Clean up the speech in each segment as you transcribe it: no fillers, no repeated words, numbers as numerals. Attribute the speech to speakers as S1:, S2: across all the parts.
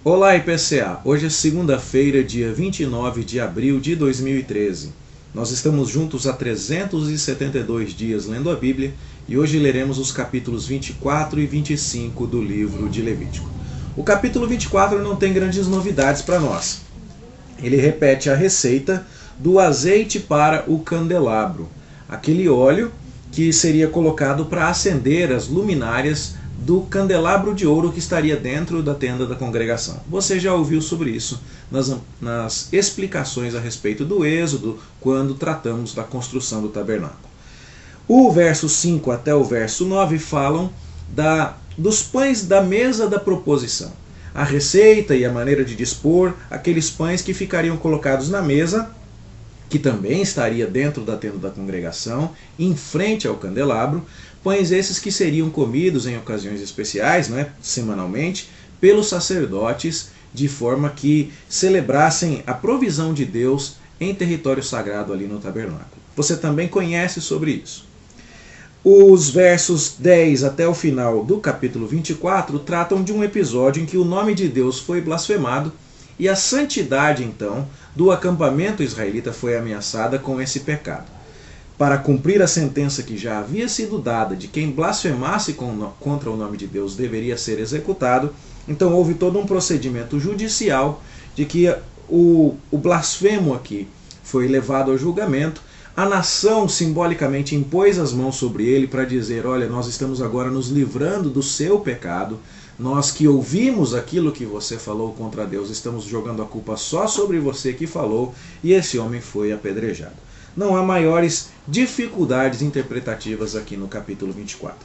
S1: Olá, IPCA! Hoje é segunda-feira, dia 29 de abril de 2013. Nós estamos juntos há 372 dias lendo a Bíblia e hoje leremos os capítulos 24 e 25 do livro de Levítico. O capítulo 24 não tem grandes novidades para nós. Ele repete a receita do azeite para o candelabro, aquele óleo que seria colocado para acender as luminárias do candelabro de ouro que estaria dentro da tenda da congregação. Você já ouviu sobre isso nas explicações a respeito do Êxodo, quando tratamos da construção do tabernáculo. O verso 5 até o verso 9 falam dos pães da mesa da proposição. A receita e a maneira de dispor aqueles pães que ficariam colocados na mesa, que também estaria dentro da tenda da congregação, em frente ao candelabro, pães esses que seriam comidos em ocasiões especiais, semanalmente, pelos sacerdotes, de forma que celebrassem a provisão de Deus em território sagrado ali no tabernáculo. Você também conhece sobre isso. Os versos 10 até o final do capítulo 24 tratam de um episódio em que o nome de Deus foi blasfemado e a santidade, então, do acampamento israelita foi ameaçada com esse pecado. Para cumprir a sentença que já havia sido dada de quem blasfemasse contra o nome de Deus deveria ser executado, então houve todo um procedimento judicial de que o blasfemo aqui foi levado ao julgamento. A nação simbolicamente impôs as mãos sobre ele para dizer: olha, nós estamos agora nos livrando do seu pecado, nós que ouvimos aquilo que você falou contra Deus, estamos jogando a culpa só sobre você que falou, e esse homem foi apedrejado. Não há maiores dificuldades interpretativas aqui no capítulo 24.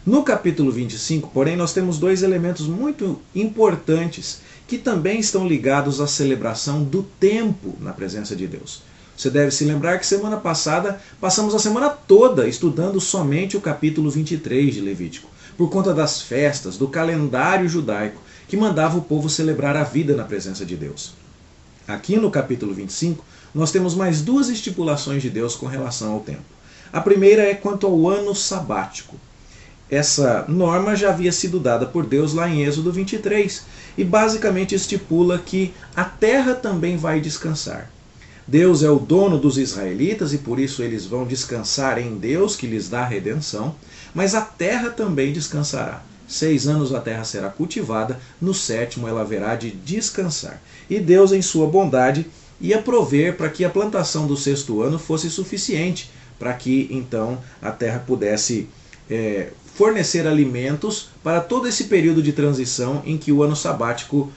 S1: No capítulo 25, porém, nós temos dois elementos muito importantes que também estão ligados à celebração do tempo na presença de Deus. Você deve se lembrar que semana passada passamos a semana toda estudando somente o capítulo 23 de Levítico, por conta das festas, do calendário judaico que mandava o povo celebrar a vida na presença de Deus. Aqui no capítulo 25, nós temos mais duas estipulações de Deus com relação ao tempo. A primeira é quanto ao ano sabático. Essa norma já havia sido dada por Deus lá em Êxodo 23 e basicamente estipula que a terra também vai descansar. Deus é o dono dos israelitas e por isso eles vão descansar em Deus, que lhes dá a redenção, mas a terra também descansará. 6 anos a terra será cultivada, no 7º ela haverá de descansar. E Deus, em sua bondade, ia prover para que a plantação do 6º ano fosse suficiente, para que então a terra pudesse fornecer alimentos para todo esse período de transição em que o ano sabático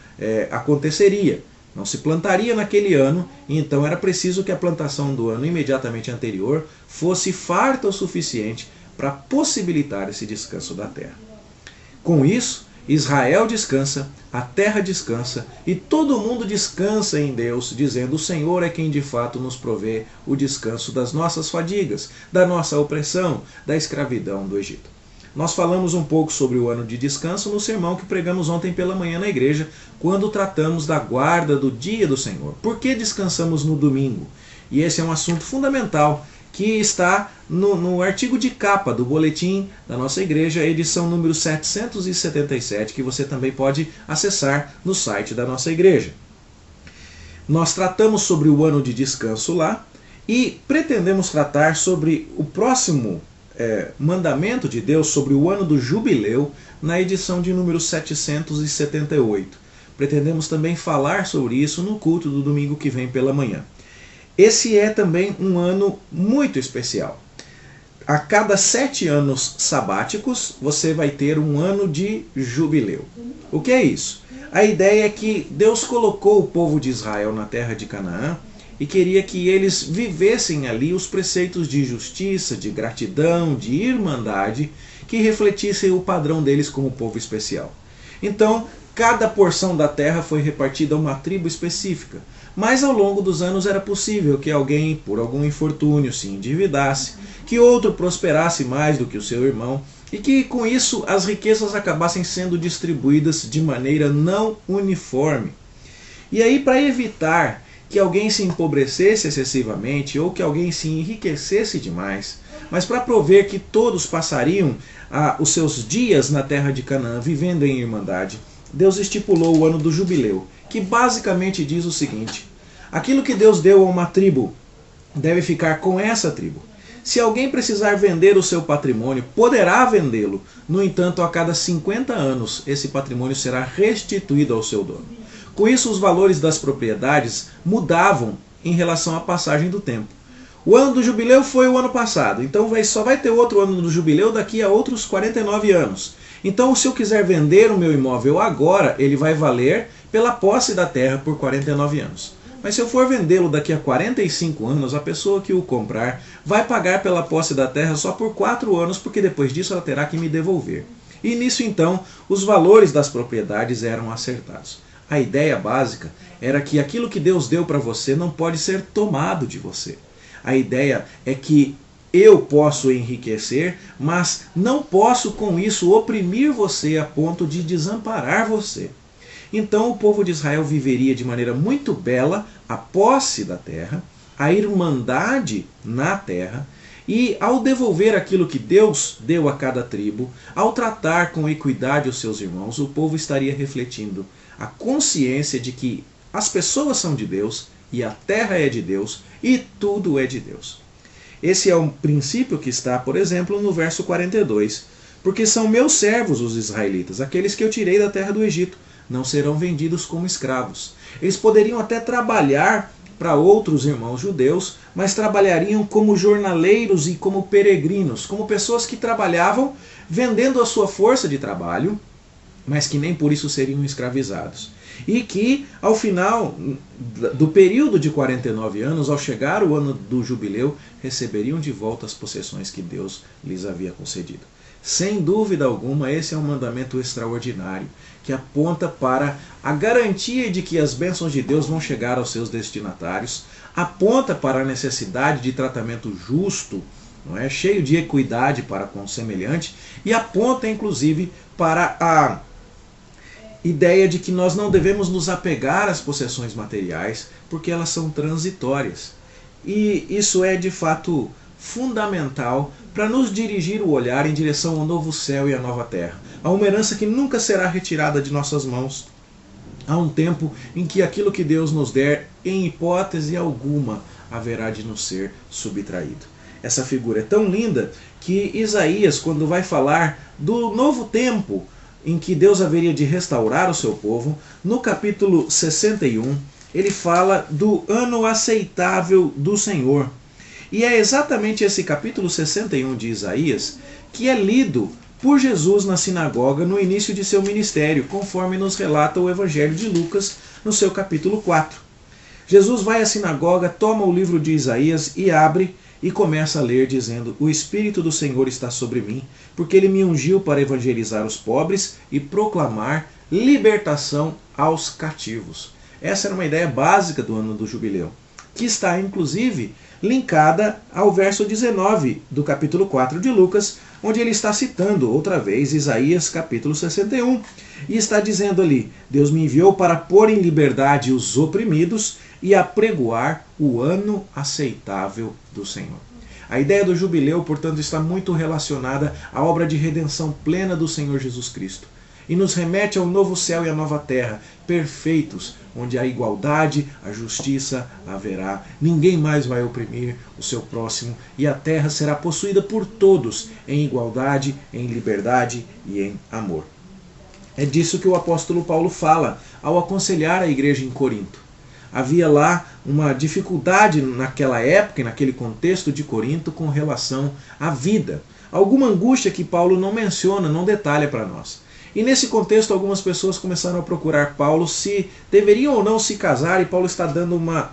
S1: aconteceria. Não se plantaria naquele ano, e então era preciso que a plantação do ano imediatamente anterior fosse farta o suficiente para possibilitar esse descanso da terra. Com isso, Israel descansa, a terra descansa e todo mundo descansa em Deus, dizendo: o Senhor é quem de fato nos provê o descanso das nossas fadigas, da nossa opressão, da escravidão do Egito. Nós falamos um pouco sobre o ano de descanso no sermão que pregamos ontem pela manhã na igreja, quando tratamos da guarda do dia do Senhor. Por que descansamos no domingo? E esse é um assunto fundamental que está no artigo de capa do boletim da nossa igreja, edição número 777, que você também pode acessar no site da nossa igreja. Nós tratamos sobre o ano de descanso lá e pretendemos tratar sobre o próximo mandamento de Deus sobre o ano do jubileu na edição de número 778. Pretendemos também falar sobre isso no culto do domingo que vem pela manhã. Esse é também um ano muito especial. A cada 7 anos sabáticos você vai ter um ano de jubileu. O que é isso? A ideia é que Deus colocou o povo de Israel na terra de Canaã e queria que eles vivessem ali os preceitos de justiça, de gratidão, de irmandade, que refletissem o padrão deles como povo especial. Então, cada porção da terra foi repartida a uma tribo específica, mas ao longo dos anos era possível que alguém, por algum infortúnio, se endividasse, que outro prosperasse mais do que o seu irmão, e que com isso as riquezas acabassem sendo distribuídas de maneira não uniforme. E aí, para evitar que alguém se empobrecesse excessivamente ou que alguém se enriquecesse demais, mas para prover que todos passariam os seus dias na terra de Canaã vivendo em irmandade, Deus estipulou o ano do jubileu, que basicamente diz o seguinte: aquilo que Deus deu a uma tribo deve ficar com essa tribo. Se alguém precisar vender o seu patrimônio, poderá vendê-lo. No entanto, a cada 50 anos, esse patrimônio será restituído ao seu dono. Com isso, os valores das propriedades mudavam em relação à passagem do tempo. O ano do jubileu foi o ano passado, então só vai ter outro ano do jubileu daqui a outros 49 anos. Então, se eu quiser vender o meu imóvel agora, ele vai valer pela posse da terra por 49 anos. Mas se eu for vendê-lo daqui a 45 anos, a pessoa que o comprar vai pagar pela posse da terra só por 4 anos, porque depois disso ela terá que me devolver. E nisso então, os valores das propriedades eram acertados. A ideia básica era que aquilo que Deus deu para você não pode ser tomado de você. A ideia é que eu posso enriquecer, mas não posso com isso oprimir você a ponto de desamparar você. Então o povo de Israel viveria de maneira muito bela a posse da terra, a irmandade na terra, e ao devolver aquilo que Deus deu a cada tribo, ao tratar com equidade os seus irmãos, o povo estaria refletindo a consciência de que as pessoas são de Deus, e a terra é de Deus, e tudo é de Deus. Esse é um princípio que está, por exemplo, no verso 42. Porque são meus servos os israelitas, aqueles que eu tirei da terra do Egito, não serão vendidos como escravos. Eles poderiam até trabalhar para outros irmãos judeus, mas trabalhariam como jornaleiros e como peregrinos, como pessoas que trabalhavam vendendo a sua força de trabalho, mas que nem por isso seriam escravizados. E que, ao final do período de 49 anos, ao chegar o ano do jubileu, receberiam de volta as possessões que Deus lhes havia concedido. Sem dúvida alguma, esse é um mandamento extraordinário, que aponta para a garantia de que as bênçãos de Deus vão chegar aos seus destinatários, aponta para a necessidade de tratamento justo, não é? Cheio de equidade para com o semelhante, e aponta inclusive para a ideia de que nós não devemos nos apegar às possessões materiais, porque elas são transitórias. E isso é de fato fundamental para nos dirigir o olhar em direção ao novo céu e à nova terra, a uma herança que nunca será retirada de nossas mãos. Há um tempo em que aquilo que Deus nos der, em hipótese alguma, haverá de nos ser subtraído. Essa figura é tão linda que Isaías, quando vai falar do novo tempo em que Deus haveria de restaurar o seu povo, no capítulo 61, ele fala do ano aceitável do Senhor. E é exatamente esse capítulo 61 de Isaías que é lido por Jesus na sinagoga no início de seu ministério, conforme nos relata o Evangelho de Lucas no seu capítulo 4. Jesus vai à sinagoga, toma o livro de Isaías e abre e começa a ler dizendo: o Espírito do Senhor está sobre mim, porque ele me ungiu para evangelizar os pobres e proclamar libertação aos cativos. Essa era uma ideia básica do ano do jubileu, que está inclusive linkada ao verso 19 do capítulo 4 de Lucas, onde ele está citando outra vez Isaías capítulo 61, e está dizendo ali: Deus me enviou para pôr em liberdade os oprimidos e apregoar o ano aceitável do Senhor. A ideia do jubileu, portanto, está muito relacionada à obra de redenção plena do Senhor Jesus Cristo, e nos remete ao novo céu e à nova terra, perfeitos, onde a igualdade, a justiça haverá. Ninguém mais vai oprimir o seu próximo, e a terra será possuída por todos em igualdade, em liberdade e em amor. É disso que o apóstolo Paulo fala ao aconselhar a igreja em Corinto. Havia lá uma dificuldade naquela época e naquele contexto de Corinto com relação à vida. Alguma angústia que Paulo não menciona, não detalha para nós. E nesse contexto, algumas pessoas começaram a procurar Paulo se deveriam ou não se casar, e Paulo está dando uma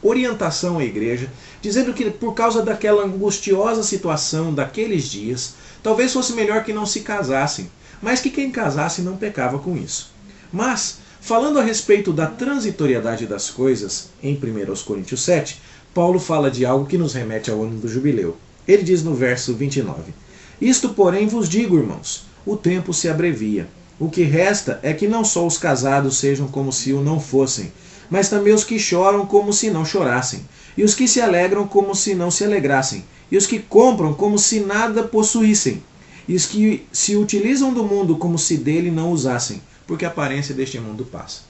S1: orientação à igreja, dizendo que por causa daquela angustiosa situação daqueles dias, talvez fosse melhor que não se casassem, mas que quem casasse não pecava com isso. Mas, falando a respeito da transitoriedade das coisas, em 1 Coríntios 7, Paulo fala de algo que nos remete ao ano do jubileu. Ele diz no verso 29, isto, porém, vos digo, irmãos, o tempo se abrevia. O que resta é que não só os casados sejam como se o não fossem, mas também os que choram como se não chorassem, e os que se alegram como se não se alegrassem, e os que compram como se nada possuíssem, e os que se utilizam do mundo como se dele não usassem, porque a aparência deste mundo passa.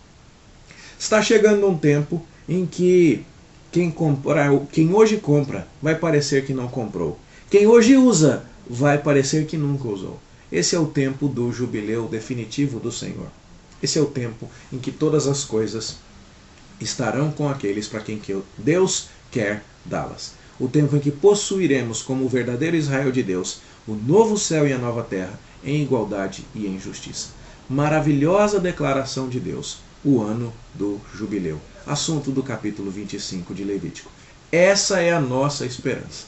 S1: Está chegando um tempo em que quem hoje compra vai parecer que não comprou. Quem hoje usa vai parecer que nunca usou. Esse é o tempo do jubileu definitivo do Senhor. Esse é o tempo em que todas as coisas estarão com aqueles para quem Deus quer dá-las. O tempo em que possuiremos como o verdadeiro Israel de Deus o novo céu e a nova terra em igualdade e em justiça. Maravilhosa declaração de Deus, o ano do jubileu. Assunto do capítulo 25 de Levítico. Essa é a nossa esperança.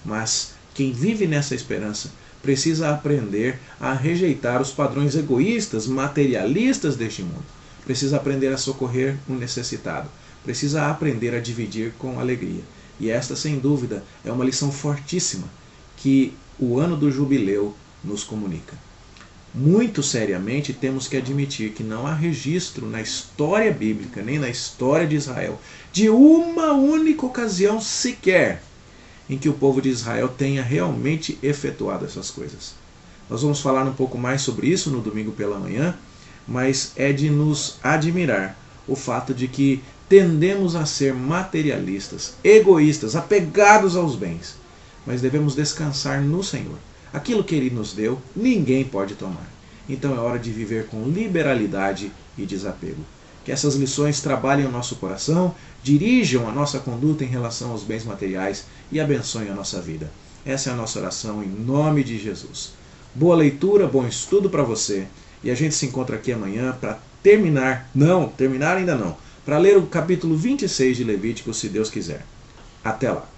S1: Mas quem vive nessa esperança precisa aprender a rejeitar os padrões egoístas, materialistas deste mundo. Precisa aprender a socorrer o necessitado. Precisa aprender a dividir com alegria. E esta, sem dúvida, é uma lição fortíssima que o ano do jubileu nos comunica. Muito seriamente temos que admitir que não há registro na história bíblica, nem na história de Israel, de uma única ocasião sequer em que o povo de Israel tenha realmente efetuado essas coisas. Nós vamos falar um pouco mais sobre isso no domingo pela manhã, mas é de nos admirar o fato de que tendemos a ser materialistas, egoístas, apegados aos bens, mas devemos descansar no Senhor. Aquilo que Ele nos deu, ninguém pode tomar. Então é hora de viver com liberalidade e desapego. Que essas lições trabalhem o nosso coração, dirijam a nossa conduta em relação aos bens materiais e abençoem a nossa vida. Essa é a nossa oração em nome de Jesus. Boa leitura, bom estudo para você. E a gente se encontra aqui amanhã para terminar ainda não, para ler o capítulo 26 de Levítico, se Deus quiser. Até lá.